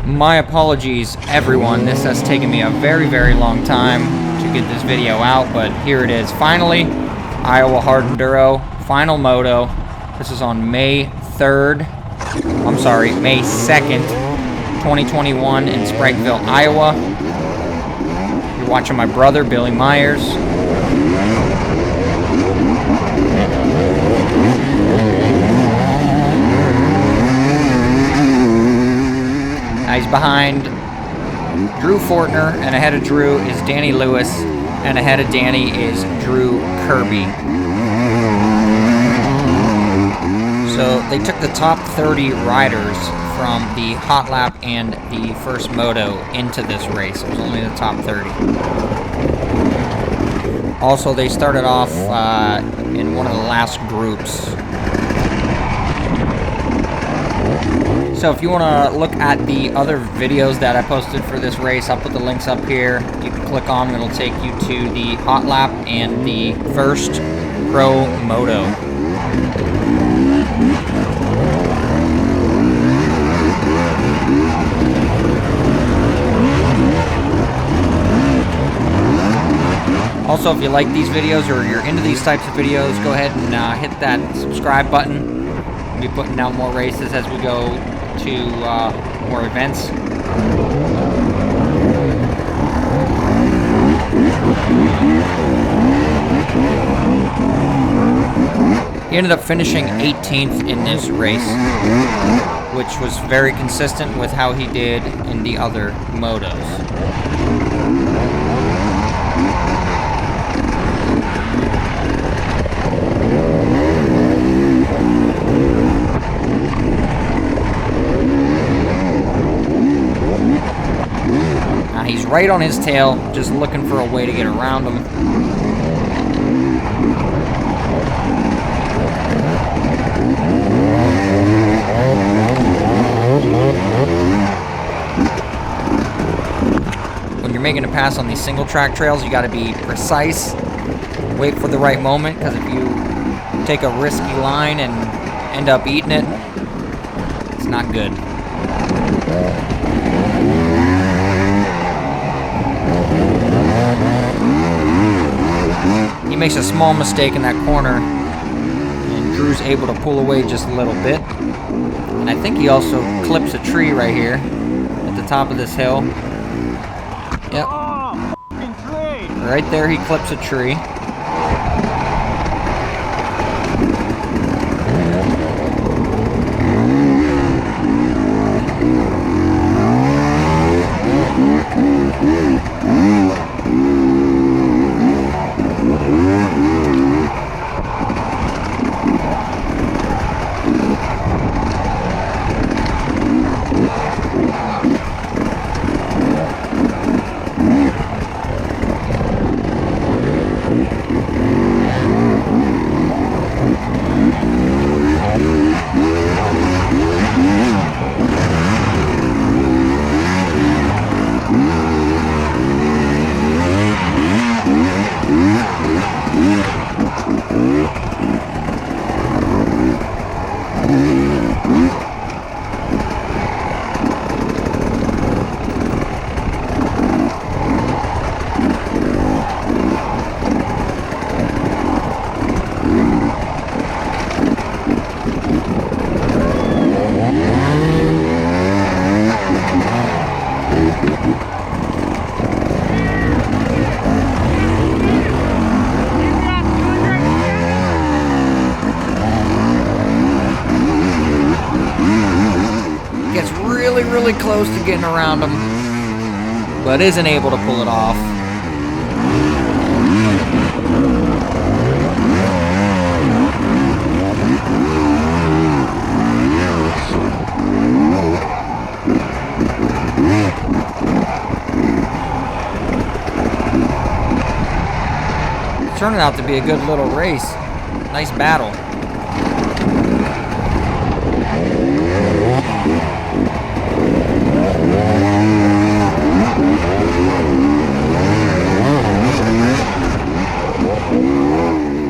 My apologies, everyone. This has taken me a very, very long time to get this video out, but here it is. Finally, Iowa Hard Enduro, final moto. This is on May 2nd, 2021 in Spragueville, Iowa. You're watching my brother, Billy Myers. He's behind Drew Fortner, and ahead of Drew is Danny Lewis, and ahead of Danny is Drew Kirby. So they took the top 30 riders from the hot lap and the first moto into this race. It was only the top 30. Also, they started off in one of the last groups. So if you want to look at the other videos that I posted for this race, I'll put the links up here. You can click on them. It'll take you to the hot lap and the first pro moto. Also, if you like these videos or you're into these types of videos, go ahead and hit that subscribe button. We'll be putting out more races as we go to more events. He ended up finishing 18th in this race, which was very consistent with how he did in the other motos. He's right on his tail, just looking for a way to get around him. When you're making a pass on these single track trails, you got to be precise, wait for the right moment, because if you take a risky line and end up eating it, it's not good. He makes a small mistake in that corner, and Drew's able to pull away just a little bit. And I think he also clips a tree right here at the top of this hill. Yep. Right there he clips a tree. Really close to getting around him, but isn't able to pull it off. It turned out to be a good little race. Nice battle.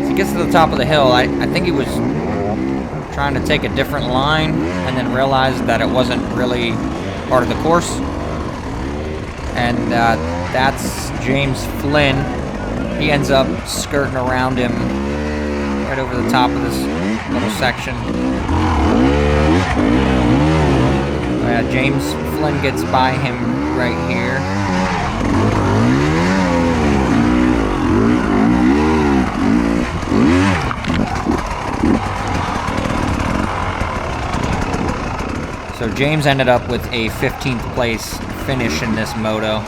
As he gets to the top of the hill, I think he was trying to take a different line and then realized that it wasn't really part of the course. And that's James Flynn. He ends up skirting around him right over the top of this little section. James Flynn gets by him right here. So James ended up with a 15th place finish in this moto.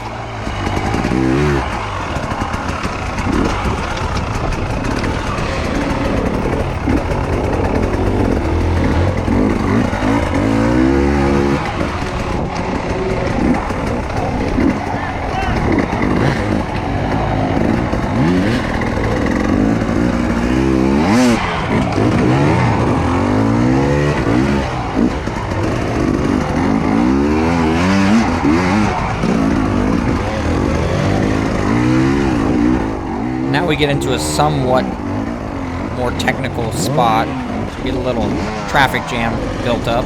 Now we get into a somewhat more technical spot. Get a little traffic jam built up.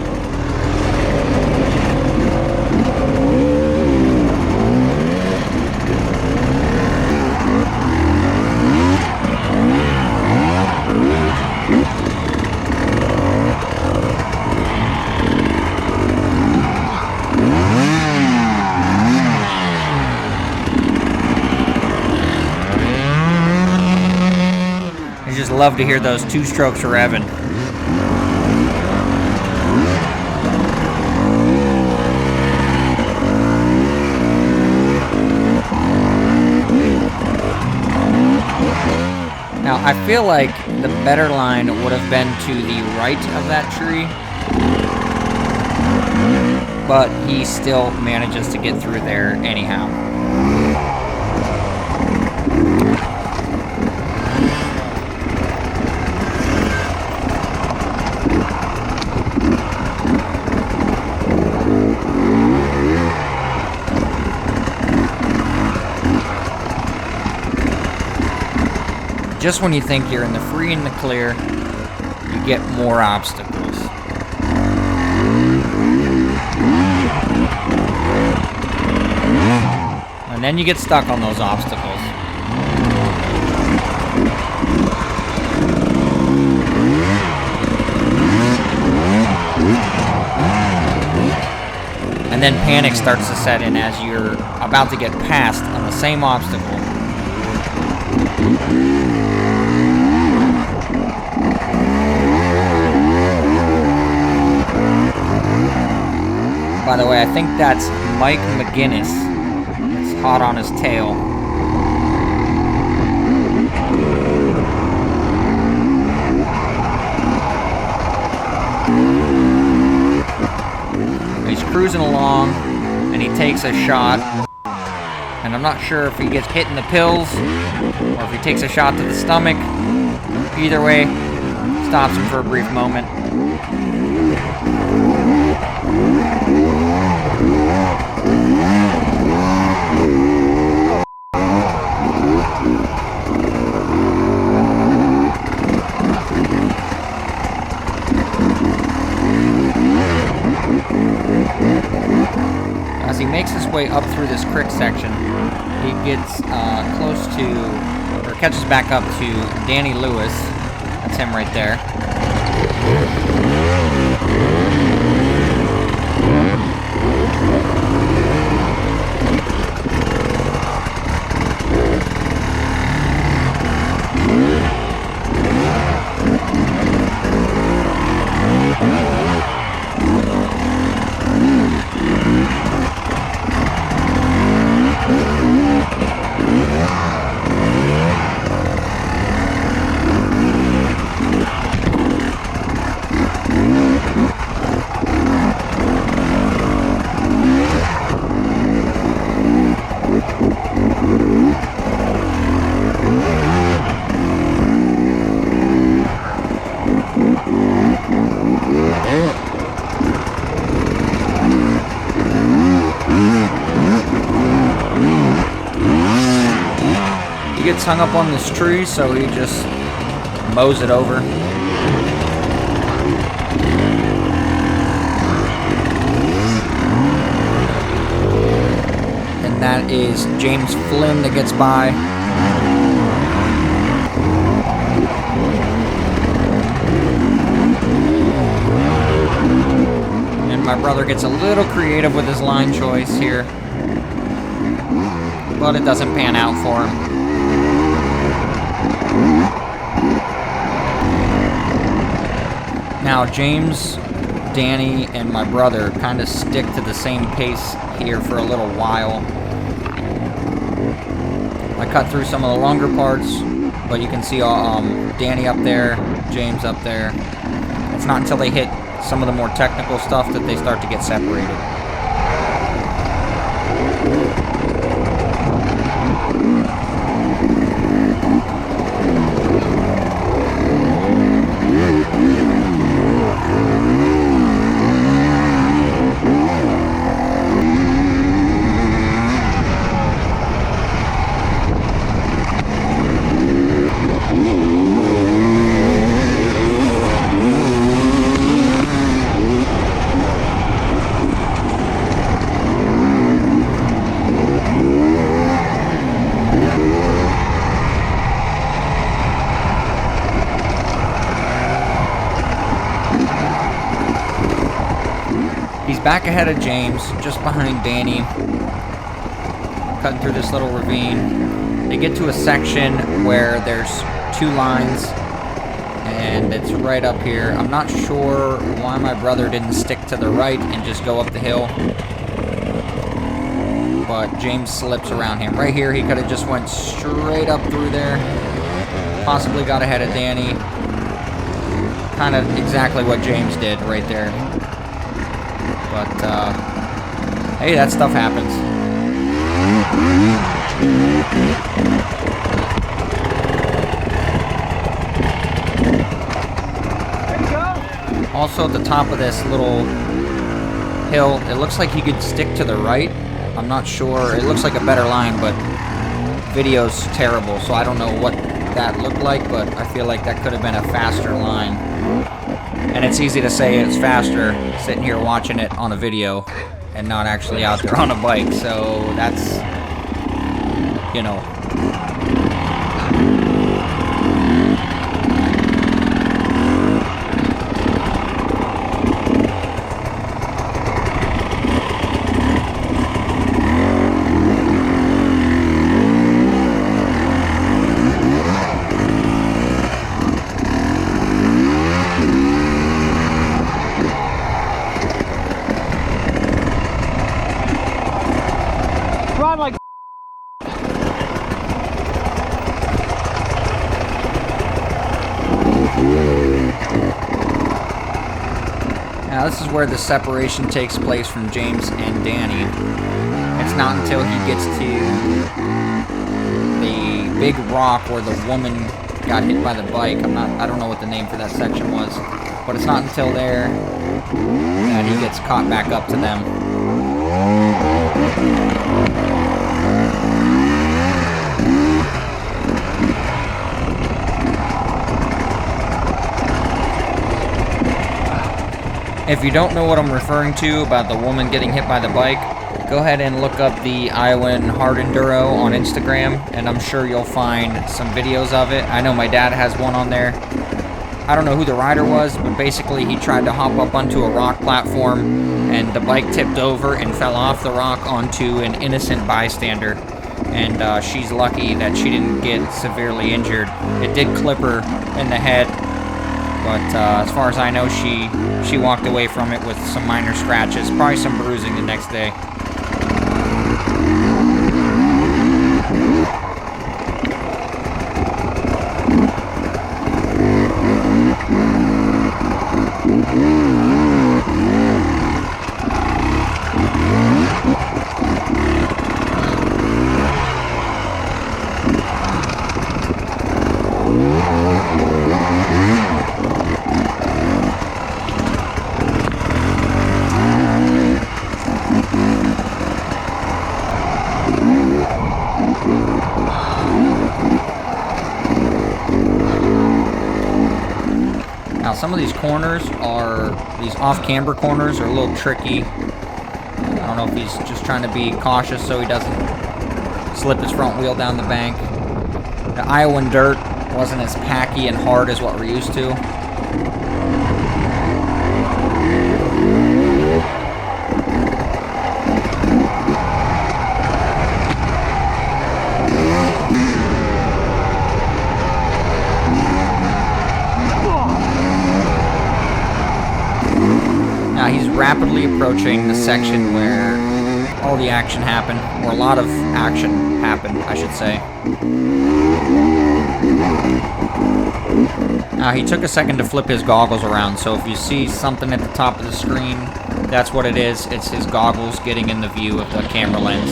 Love to hear those two strokes revving. Now I feel like the better line would have been to the right of that tree, but he still manages to get through there anyhow. Just when you think you're in the free and the clear, you get more obstacles. And then you get stuck on those obstacles. And then panic starts to set in as you're about to get passed on the same obstacle. By the way, I think that's Mike McGinnis. It's hot on his tail. He's cruising along, and he takes a shot. And I'm not sure if he gets hit in the pills, or if he takes a shot to the stomach. Either way, stops him for a brief moment. As he makes his way up through this creek section, he gets close to, or catches back up to Danny Lewis. That's him right there. He gets hung up on this tree, so he just mows it over. that is James Flynn that gets by. And my brother gets a little creative with his line choice here, but it doesn't pan out for him. Now, James, Danny, and my brother kind of stick to the same pace here for a little while. I cut through some of the longer parts, but you can see Danny up there, James up there. It's not until they hit some of the more technical stuff that they start to get separated. Back ahead of James, just behind Danny, cutting through this little ravine. They get to a section where there's two lines, and it's right up here. I'm not sure why my brother didn't stick to the right and just go up the hill, but James slips around him. Right here, he could have just went straight up through there, possibly got ahead of Danny. Kind of exactly what James did right there. But, hey, that stuff happens. Also, at the top of this little hill, it looks like he could stick to the right. I'm not sure. It looks like a better line, but video's terrible, so I don't know what that looked like, but I feel like that could have been a faster line. And it's easy to say it's faster sitting here watching it on a video and not actually out there on a bike. So that's, you know. Now this is where the separation takes place from James and Danny. It's not until he gets to the big rock where the woman got hit by the bike. I don't know what the name for that section was, but it's not until there that he gets caught back up to them. If you don't know what I'm referring to about the woman getting hit by the bike, go ahead and look up the Iowan Hard Enduro on Instagram, and I'm sure you'll find some videos of it. I know my dad has one on there. I don't know who the rider was, but basically he tried to hop up onto a rock platform, and the bike tipped over and fell off the rock onto an innocent bystander. And she's lucky that she didn't get severely injured. It did clip her in the head, but as far as I know, she walked away from it with some minor scratches, probably some bruising the next day. Now some of these corners are, these off-camber corners are a little tricky. I don't know if he's just trying to be cautious so he doesn't slipped his front wheel down the bank. The Iowan dirt wasn't as packy and hard as what we're used to. Now he's rapidly approaching the section where all the action happened, or a lot of action happened, I should say. Now he took a second to flip his goggles around, so if you see something at the top of the screen, that's what it is. It's his goggles getting in the view of the camera lens.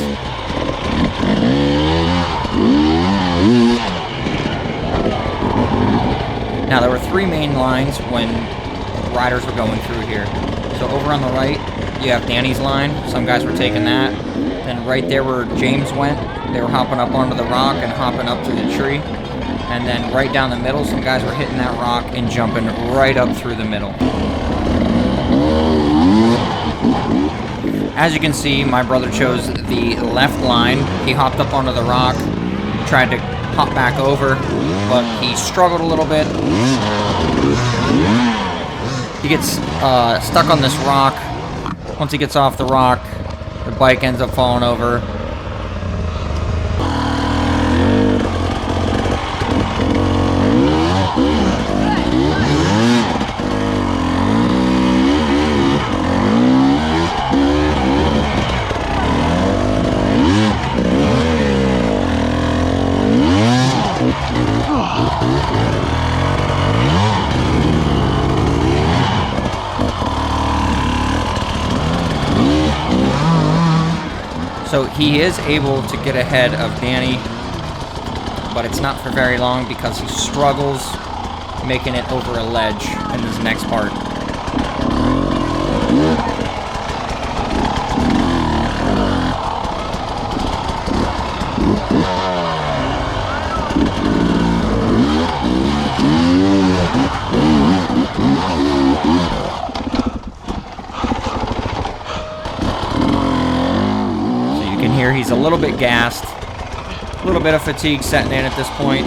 Now there were 3 main lines when riders were going through here. So over on the right, you have Danny's line. Some guys were taking that. Then right there where James went, they were hopping up onto the rock and hopping up through the tree. And then right down the middle, some guys were hitting that rock and jumping right up through the middle. As you can see, my brother chose the left line. He hopped up onto the rock, tried to hop back over, but he struggled a little bit. He gets stuck on this rock. Once he gets off the rock, the bike ends up falling over. So he is able to get ahead of Danny, but it's not for very long because he struggles making it over a ledge in this next part. Here he's a little bit gassed, a little bit of fatigue setting in at this point.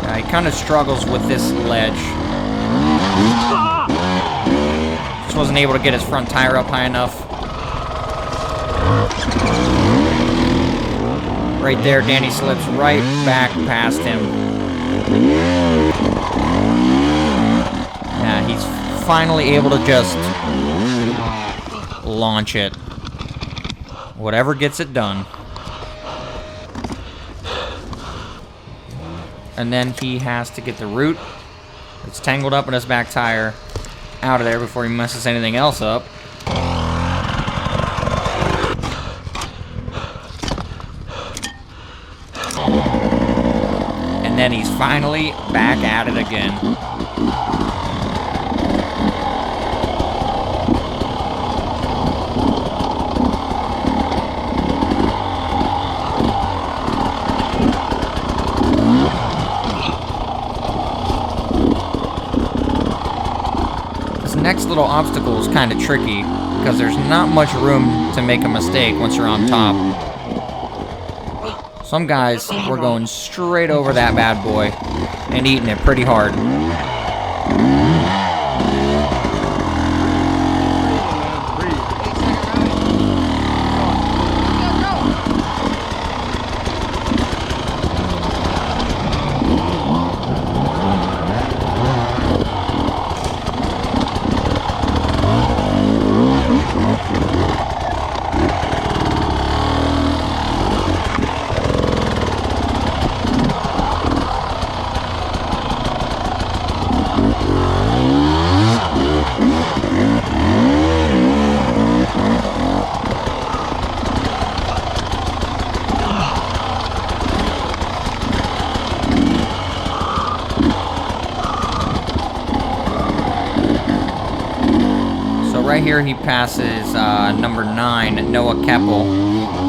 Now he kind of struggles with this ledge. Just wasn't able to get his front tire up high enough. Right there, Danny slips right back past him. Yeah, he's finally able to just launch it. Whatever gets it done. And then he has to get the root that's tangled up in his back tire out of there before he messes anything else up. And then he's finally back at it again. This next little obstacle is kind of tricky because there's not much room to make a mistake once you're on top. Some guys were going straight over that bad boy and eating it pretty hard. Right here he passes number 9, Noah Keppel,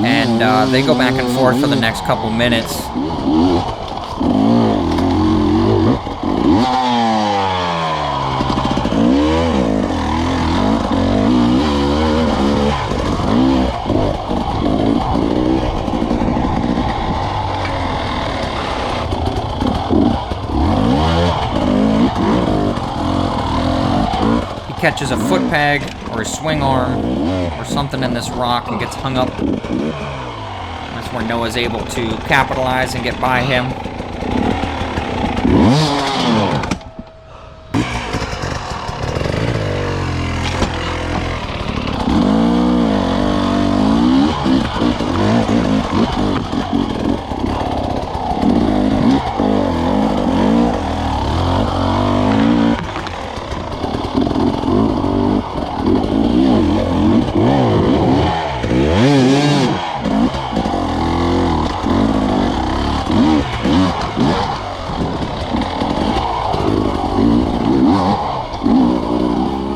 and they go back and forth for the next couple minutes. catches a foot peg or a swing arm or something in this rock and gets hung up. That's where Noah's able to capitalize and get by him.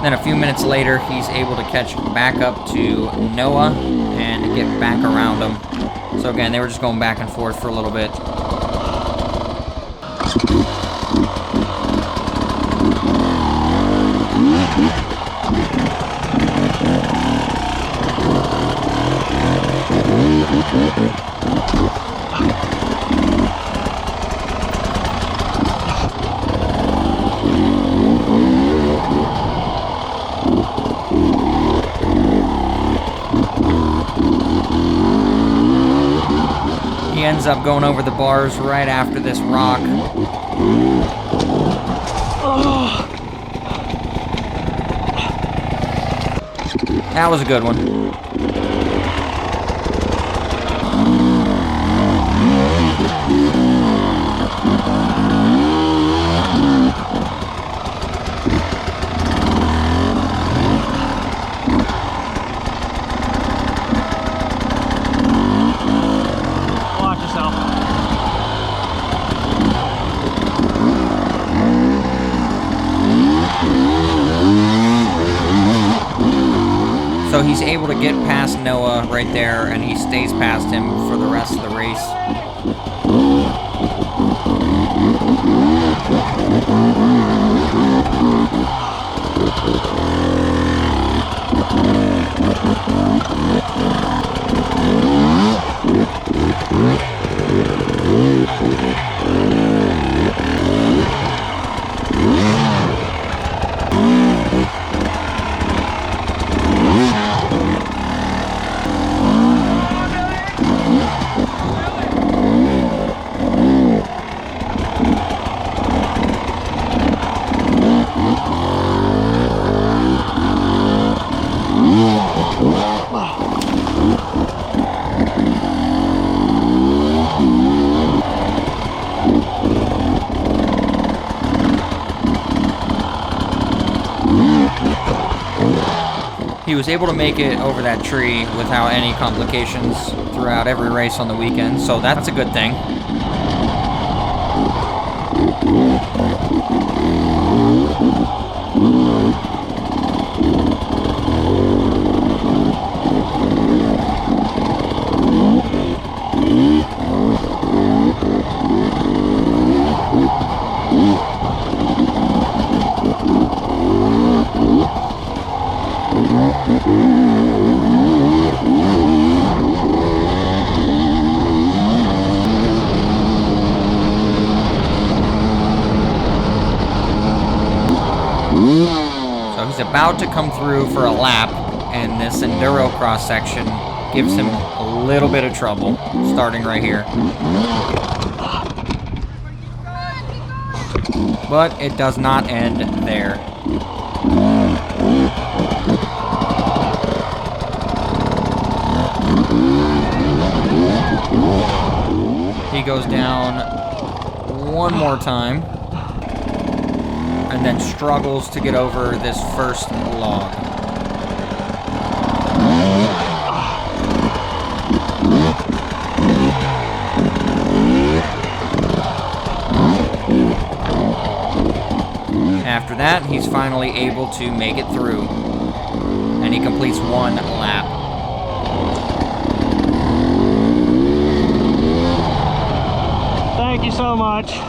Then a few minutes later, he's able to catch back up to Noah and get back around him. So again, they were just going back and forth for a little bit. He ends up going over the bars right after this rock. That was a good one. So he's able to get past Noah right there, and he stays past him for the rest of the race. He was able to make it over that tree without any complications throughout every race on the weekend, so that's a good thing. So he's about to come through for a lap, and this Enduro cross section gives him a little bit of trouble, starting right here. But it does not end there. He goes down one more time, and then struggles to get over this first log. After that, he's finally able to make it through, and he completes one lap. Thank you so much.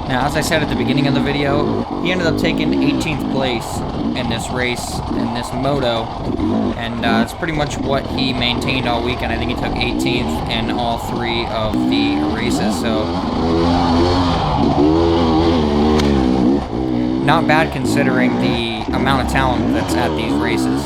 Now, as as I said at the beginning of the video, he ended up taking 18th place in this race, in this moto, and it's pretty much what he maintained all weekend. I think he took 18th in all 3 of the races, so not bad considering the amount of talent that's at these races.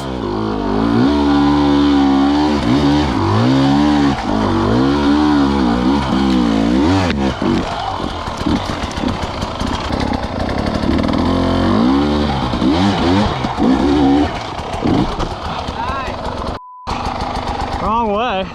Wrong way.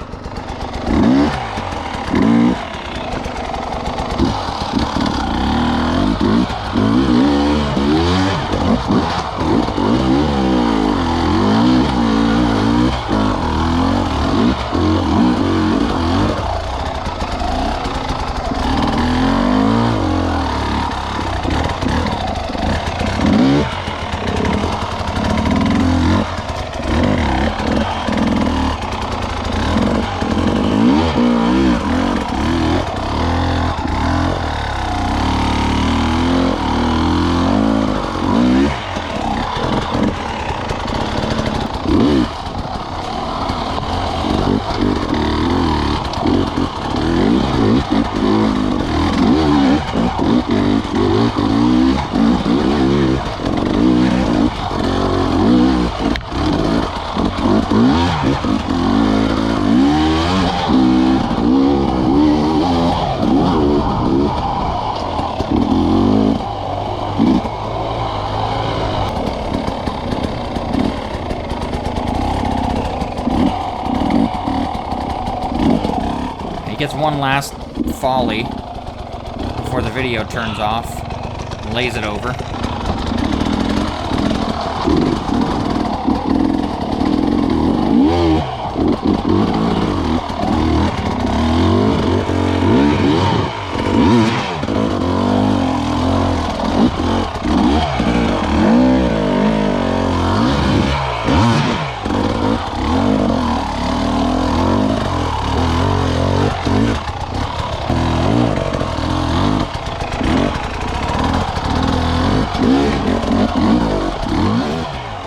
He gets one last folly before the video turns off and lays it over.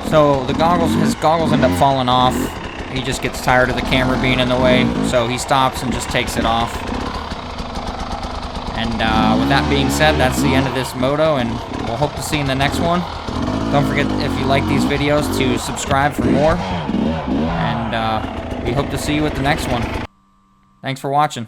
So his goggles end up falling off. He just gets tired of the camera being in the way, so he stops and just takes it off. And with that being said, that's the end of this moto, and we'll hope to see you in the next one. Don't forget, if you like these videos, to subscribe for more. And we hope to see you at the next one. Thanks for watching.